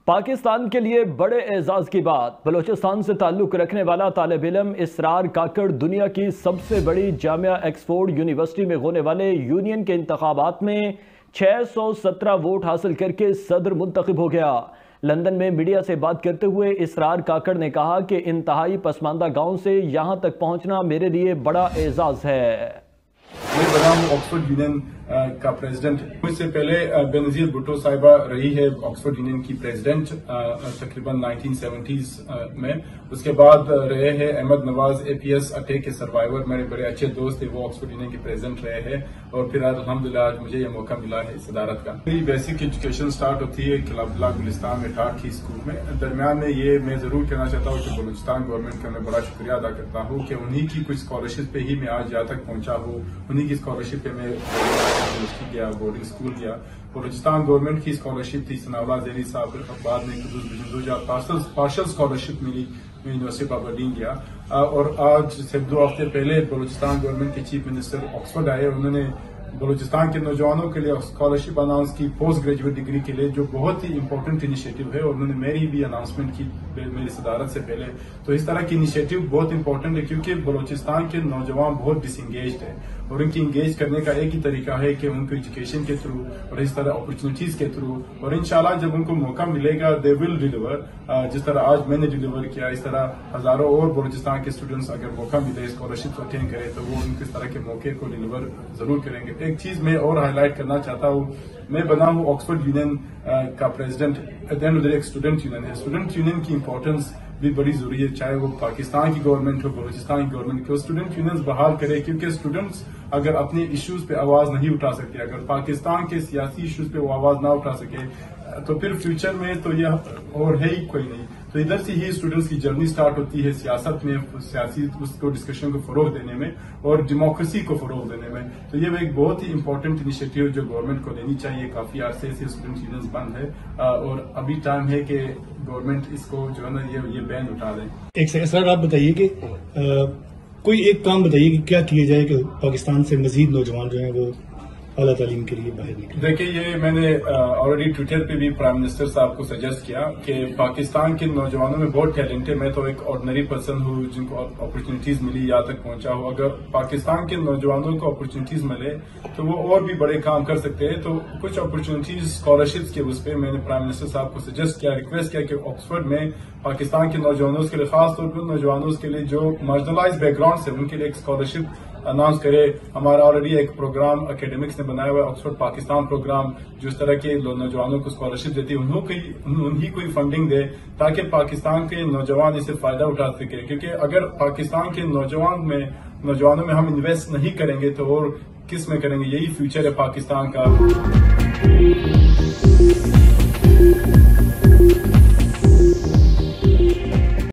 पाकिस्तान के लिए बड़े एजाज की बात। बलोचिस्तान से ताल्लुक रखने वाला तालिब इल्म इसरार काकड़ दुनिया की सबसे बड़ी जामिया ऑक्सफोर्ड यूनिवर्सिटी में होने वाले यूनियन के इंतखाबात में 617 वोट हासिल करके सदर मुंतखब हो गया। लंदन में मीडिया से बात करते हुए इसरार काकड़ ने कहा कि इंतहाई पसमानदा गांव से यहां तक पहुंचना मेरे लिए बड़ा एजाज है। मैं बना हूँ ऑक्सफोर्ड यूनियन का प्रेसिडेंट। इससे पहले बेनजीर भुट्टो साहिबा रही है ऑक्सफोर्ड यूनियन की प्रेसिडेंट तकरीबन 1970s में। उसके बाद रहे हैं अहमद नवाज APS अटैक के सर्वाइवर, मेरे बड़े अच्छे दोस्त थे, वो ऑक्सफोर्ड यूनियन के प्रेसिडेंट रहे हैं। और फिर अल्हम्दुलिल्लाह आज मुझे यह मौका मिला है सदारत का। मेरी बेसिक एजुकेशन स्टार्ट होती है किला गुलिस्तान में ठाठ की स्कूल में। दरमियान में ये मैं जरूर कहना चाहता हूँ कि बलूचिस्तान गवर्नमेंट का मैं बड़ा शुक्रिया अदा करता हूँ कि उन्हीं की कुछ स्कॉलरशिप पे ही मैं आज यहाँ तक पहुंचा हूँ। उन्हीं की स्कॉलरशिप पे मैं यूनिवर्सिटी गया, बोर्डिंग स्कूल गया। बलूचिस्तान गवर्नमेंट की स्कॉलरशिप थी, सनाउल्लाह ज़ैनी साहब, बाद में 2000 पार्शल स्कॉलरशिप मिली, मैं यूनिवर्सिटी ऑफ अबरडीन गया। और आज से 2 हफ्ते पहले बलूचिस्तान गवर्नमेंट के चीफ मिनिस्टर ऑक्सफोर्ड आए। उन्होंने बलूचिस्तान के नौजवानों के लिए स्कॉलरशिप अनाउंस की पोस्ट ग्रेजुएट डिग्री के लिए, जो बहुत ही इंपॉर्टेंट इनिशिएटिव है। और उन्होंने मेरी भी अनाउंसमेंट की मेरी सदारत से पहले। तो इस तरह की इनिशिएटिव बहुत इंपॉर्टेंट है क्योंकि बलूचिस्तान के नौजवान बहुत डिसंगेज्ड है और उनकी इंगेज करने का एक ही तरीका है कि उनको एजुकेशन के थ्रू और इस तरह अपॉर्चुनिटीज के थ्रू, और इंशाल्लाह जब उनको मौका मिलेगा दे विल डिलीवर। जिस तरह आज मैंने डिलीवर किया, इस तरह हजारों और बलूचिस्तान के स्टूडेंट्स अगर मौका मिले स्कॉलरशिप अटेंड करें तो वो उनके इस तरह के मौके को डिलीवर जरूर करेंगे। एक चीज मैं और हाईलाइट करना चाहता हूँ, मैं बना हूँ ऑक्सफोर्ड यूनियन का president. At the end of the day एक स्टूडेंट यूनियन है। स्टूडेंट यूनियन की इंपॉर्टेंस भी बड़ी जरूरी है, चाहे वो पाकिस्तान की गवर्नमेंट हो, बलूचिस्तान की गवर्नमेंट हो। स्टूडेंट यूनियंस बहाल करे क्योंकि स्टूडेंट्स अगर अपने इश्यूज पे आवाज नहीं उठा सकते, अगर पाकिस्तान के सियासी इश्यूज पे वो आवाज ना उठा सके तो फिर फ्यूचर में तो यह और है ही कोई नहीं। तो इधर से ही स्टूडेंट्स की जर्नी स्टार्ट होती है सियासत में, सियासी उसको डिस्कशन को फरोग देने में और डेमोक्रेसी को फरोग देने में। तो ये एक बहुत ही इंपॉर्टेंट इनिशिएटिव जो गवर्नमेंट को लेनी चाहिए। काफी अरसे से स्टूडेंट यूनियंस बंद है और अभी टाइम है कि गवर्नमेंट इसको जो है ना ये बैन उठा दे। एक सेकंड सर, आप बताइए कि कोई एक काम बताइए कि क्या किया जाए कि पाकिस्तान से मजीद नौजवान जो है वो आला तालीम के लिए बाहर निकले। देखिए, ये मैंने ऑलरेडी ट्विटर पे भी प्राइम मिनिस्टर साहब को सजेस्ट किया कि पाकिस्तान के नौजवानों में बहुत टैलेंट है। मैं तो एक ऑर्डिनरी पर्सन हूँ जिनको अपॉर्चुनिटीज मिली, यहाँ तक पहुंचा हूँ। अगर पाकिस्तान के नौजवानों को अपॉर्चुनिटीज मिले तो वो और भी बड़े काम कर सकते हैं। तो कुछ अपॉर्चुनिटीज स्कॉलरशिप्स के उस पर मैंने प्राइम मिनिस्टर साहब को सजेस्ट किया, रिक्वेस्ट किया कि ऑक्सफोर्ड में पाकिस्तान के नौजवानों के लिए, खासतौर पर नौजवानों के लिए जो मार्जिनलाइज बैकग्राउंड से, उनके लिए एक स्कॉलरशिप अनाउंस करे। हमारा ऑलरेडी एक प्रोग्राम एकेडमिक्स ने बनाया हुआ है, ऑक्सफोर्ड पाकिस्तान प्रोग्राम, जो इस तरह के नौजवानों को स्कॉलरशिप देती है, उन्हीं को फंडिंग दे ताकि पाकिस्तान के नौजवान इससे फायदा उठा सके। क्योंकि अगर पाकिस्तान के नौजवानों में हम इन्वेस्ट नहीं करेंगे तो और किस में करेंगे? यही फ्यूचर है पाकिस्तान का।